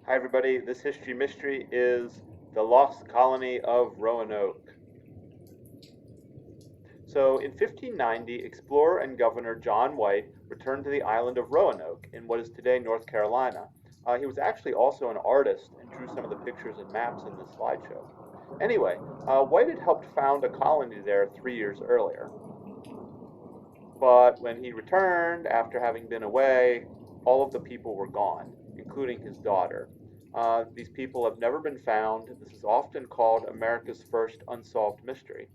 Hi, everybody. This history mystery is the lost colony of Roanoke. So, in 1590, explorer and governor John White returned to the island of Roanoke in what is today North Carolina. He was actually also an artist and drew some of the pictures and maps in this slideshow. Anyway, White had helped found a colony there 3 years earlier. But when he returned, after having been away, all of the people were gone, including his daughter. These people have never been found. This is often called America's first unsolved mystery.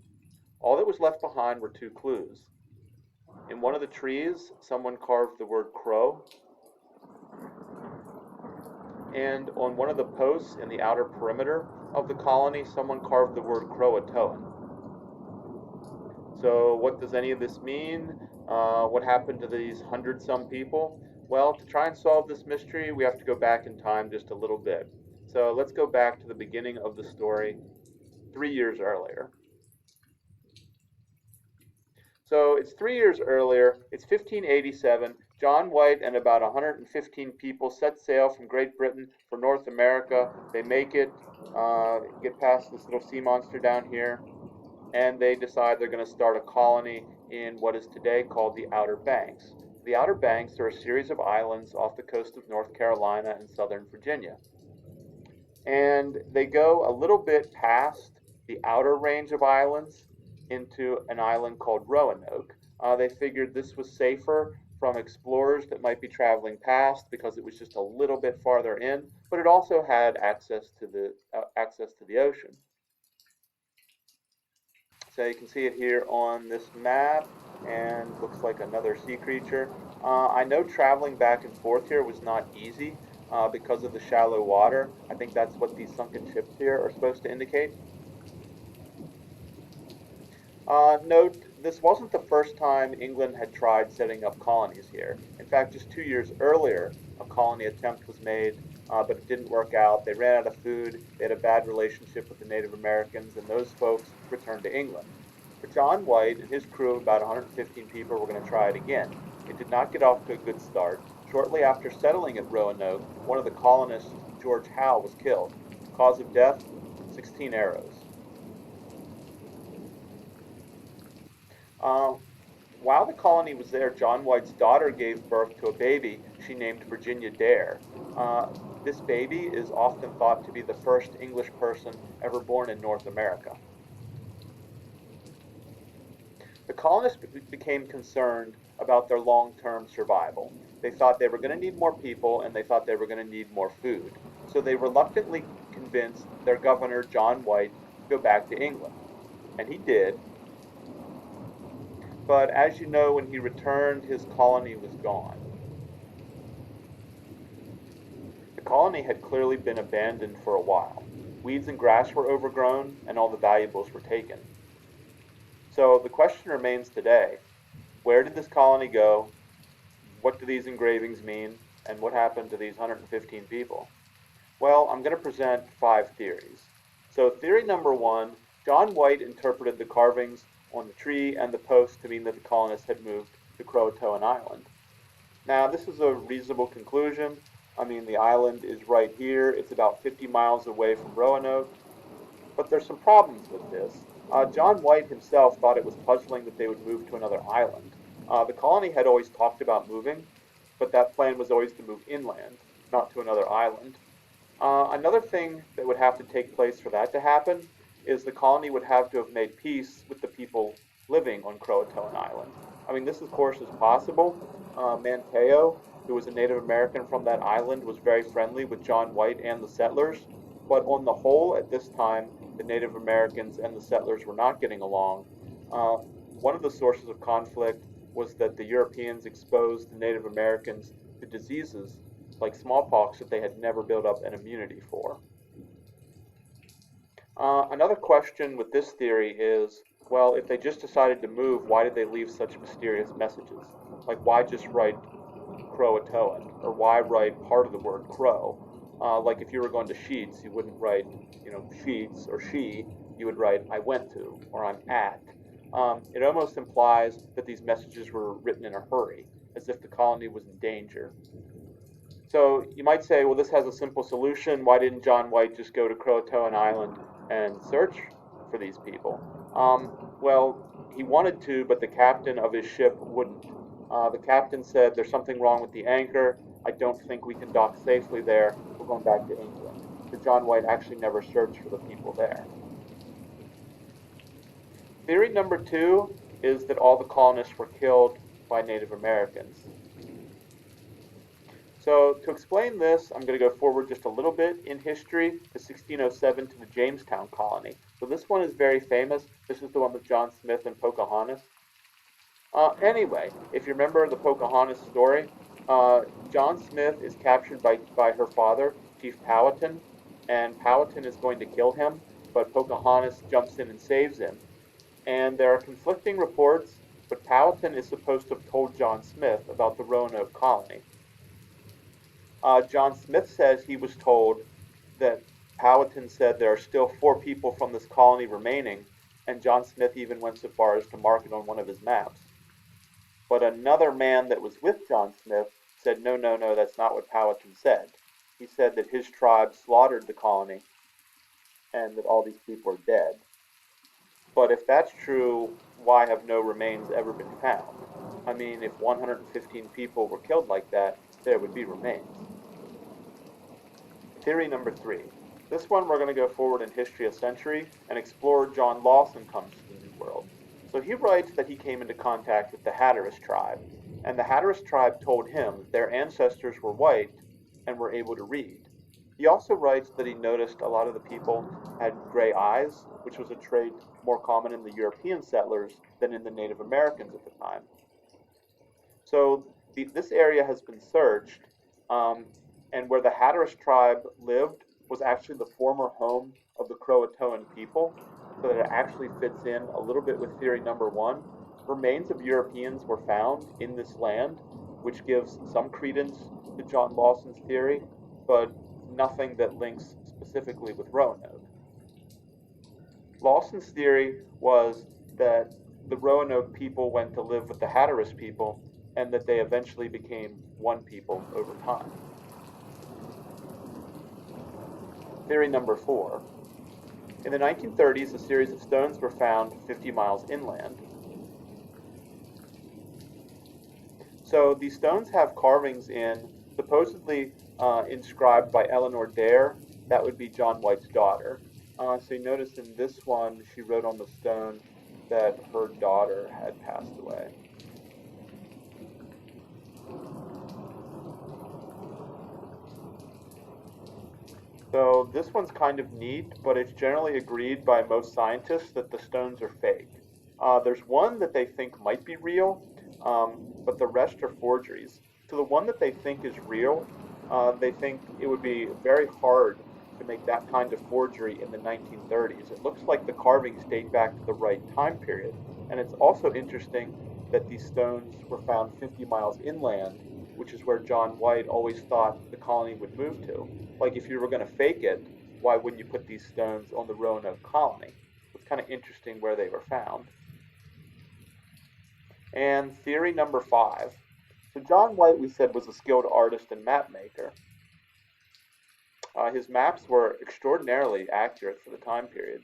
All that was left behind were two clues. In one of the trees, someone carved the word crow, and on one of the posts in the outer perimeter of the colony, someone carved the word Croatoan. So, what does any of this mean? What happened to these hundred some people? Well, to try and solve this mystery, we have to go back in time just a little bit. So, let's go back to the beginning of the story 3 years earlier. So, it's 3 years earlier, it's 1587. John White and about 115 people set sail from Great Britain for North America. They make it, get past this little sea monster down here, and they decide they're going to start a colony in what is today called the Outer Banks. The Outer Banks are a series of islands off the coast of North Carolina and southern Virginia. And they go a little bit past the outer range of islands into an island called Roanoke. They figured this was safer from explorers that might be traveling past because it was just a little bit farther in, but it also had access to the ocean. So you can see it here on this map, and looks like another sea creature. I know traveling back and forth here was not easy because of the shallow water. I think that's what these sunken ships here are supposed to indicate. Note, this wasn't the first time England had tried setting up colonies here. In fact, just 2 years earlier, a colony attempt was made, but it didn't work out. They ran out of food, they had a bad relationship with the Native Americans, and those folks returned to England. But John White and his crew of about 115 people were going to try it again. It did not get off to a good start. Shortly after settling at Roanoke, one of the colonists, George Howe, was killed. Cause of death, 16 arrows. Uh, While the colony was there, John White's daughter gave birth to a baby she named Virginia Dare. This baby is often thought to be the first English person ever born in North America. The colonists became concerned about their long term survival. They thought they were going to need more people and they thought they were going to need more food. So they reluctantly convinced their governor, John White, to go back to England. And he did, but as you know, when he returned, his colony was gone. The colony had clearly been abandoned for a while. Weeds and grass were overgrown, and all the valuables were taken. So the question remains today, where did this colony go? What do these engravings mean? And what happened to these 115 people? Well, I'm going to present 5 theories. So theory number 1, John White interpreted the carvings on the tree and the post to mean that the colonists had moved to Croatoan Island. Now, this is a reasonable conclusion. I mean, the island is right here. It's about 50 miles away from Roanoke. But there's some problems with this. John White himself thought it was puzzling that they would move to another island. The colony had always talked about moving, but that plan was always to move inland, not to another island. Another thing that would have to take place for that to happen is the colony would have to have made peace with the people living on Croatoan Island. I mean, this, of course, is possible. Manteo, who was a Native American from that island, was very friendly with John White and the settlers. But on the whole, at this time, the Native Americans and the settlers were not getting along. One of the sources of conflict was that the Europeans exposed the Native Americans to diseases like smallpox that they had never built up an immunity for. Another question with this theory is, well, if they just decided to move, why did they leave such mysterious messages? Like, why just write Croatoan? Or why write part of the word crow? Like if you were going to Sheets, you wouldn't write, Sheets or she, you would write I went to or I'm at. It almost implies that these messages were written in a hurry, as if the colony was in danger. So you might say, well, this has a simple solution. Why didn't John White just go to Croatoan Island and search for these people? Well, he wanted to, but the captain of his ship wouldn't. The captain said, there's something wrong with the anchor. I don't think we can dock safely there. We're going back to England. So John White actually never searched for the people there. Theory number two is that all the colonists were killed by Native Americans. So to explain this, I'm going to go forward just a little bit in history to 1607 to the Jamestown colony. So this one is very famous. This is the one with John Smith and Pocahontas. Anyway, if you remember the Pocahontas story, John Smith is captured by her father, Chief Powhatan, and Powhatan is going to kill him, but Pocahontas jumps in and saves him. And there are conflicting reports, but Powhatan is supposed to have told John Smith about the Roanoke colony. John Smith says he was told that Powhatan said there are still 4 people from this colony remaining, and John Smith even went so far as to mark it on one of his maps. But another man that was with John Smith said, no, no, no, that's not what Powhatan said. He said that his tribe slaughtered the colony and that all these people are dead. But if that's true, why have no remains ever been found? I mean, if 115 people were killed like that, there would be remains. Theory number 3. This one we're going to go forward in history a century, and explorer John Lawson comes to the New World. So he writes that he came into contact with the Hatteras tribe, and the Hatteras tribe told him their ancestors were white and were able to read. He also writes that he noticed a lot of the people had gray eyes, which was a trait more common in the European settlers than in the Native Americans at the time. So this area has been searched, um, and where the Hatteras tribe lived was actually the former home of the Croatoan people, so that it actually fits in a little bit with theory number 1. Remains of Europeans were found in this land, which gives some credence to John Lawson's theory, but nothing that links specifically with Roanoke. Lawson's theory was that the Roanoke people went to live with the Hatteras people and that they eventually became one people over time. Theory number 4. In the 1930s, a series of stones were found 50 miles inland. So these stones have carvings in, supposedly inscribed by Eleanor Dare. That would be John White's daughter. So you notice in this one, she wrote on the stone that her daughter had passed away. So this one's kind of neat, but it's generally agreed by most scientists that the stones are fake. There's one that they think might be real, but the rest are forgeries. So the one that they think is real, they think it would be very hard to make that kind of forgery in the 1930s. It looks like the carvings date back to the right time period. And it's also interesting that these stones were found 50 miles inland, which is where John White always thought the colony would move to. Like, if you were going to fake it, why wouldn't you put these stones on the Roanoke colony? It's kind of interesting where they were found. And theory number 5. So John White, we said, was a skilled artist and map maker. His maps were extraordinarily accurate for the time period.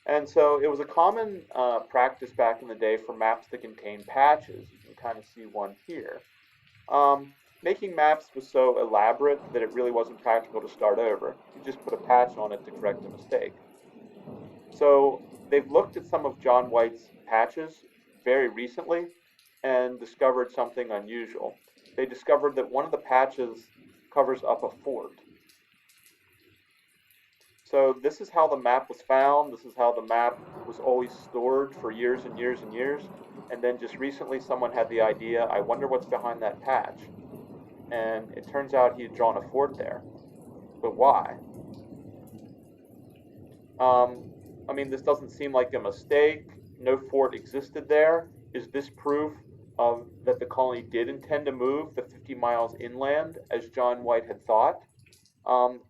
And so it was a common practice back in the day for maps to contain patches. You can kind of see one here. Making maps was so elaborate that it really wasn't practical to start over. You just put a patch on it to correct a mistake. So they've looked at some of John White's patches very recently and discovered something unusual. They discovered that one of the patches covers up a fort. So this is how the map was found. This is how the map was always stored for years and years and years. And then just recently someone had the idea, I wonder what's behind that patch. And it turns out he had drawn a fort there. But why? I mean, this doesn't seem like a mistake. No fort existed there. Is this proof that the colony did intend to move the 50 miles inland, as John White had thought? Um,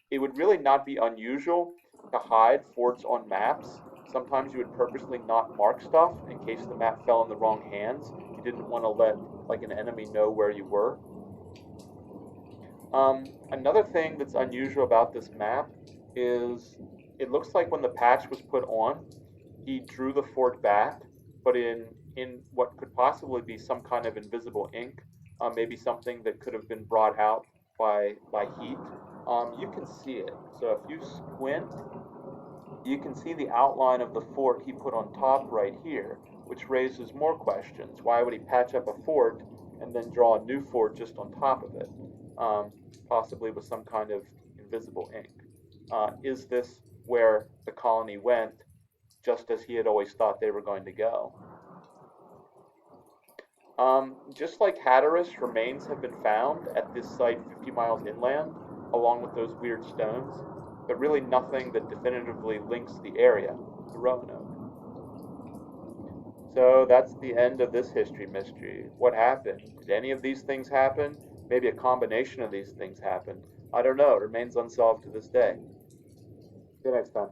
it would really not be unusual to hide forts on maps. Sometimes you would purposely not mark stuff in case the map fell in the wrong hands. You didn't want to let like an enemy know where you were. Another thing that's unusual about this map is it looks like when the patch was put on, he drew the fort back, but in what could possibly be some kind of invisible ink, maybe something that could have been brought out by heat. You can see it. So if you squint, you can see the outline of the fort he put on top right here, which raises more questions. Why would he patch up a fort and then draw a new fort just on top of it? Um, Possibly with some kind of invisible ink. Is this where the colony went just as he had always thought they were going to go? Just like Hatteras, remains have been found at this site 50 miles inland, along with those weird stones, but really nothing that definitively links the area to Roanoke. So that's the end of this history mystery. What happened? Did any of these things happen? Maybe a combination of these things happened. I don't know. It remains unsolved to this day. See you next time.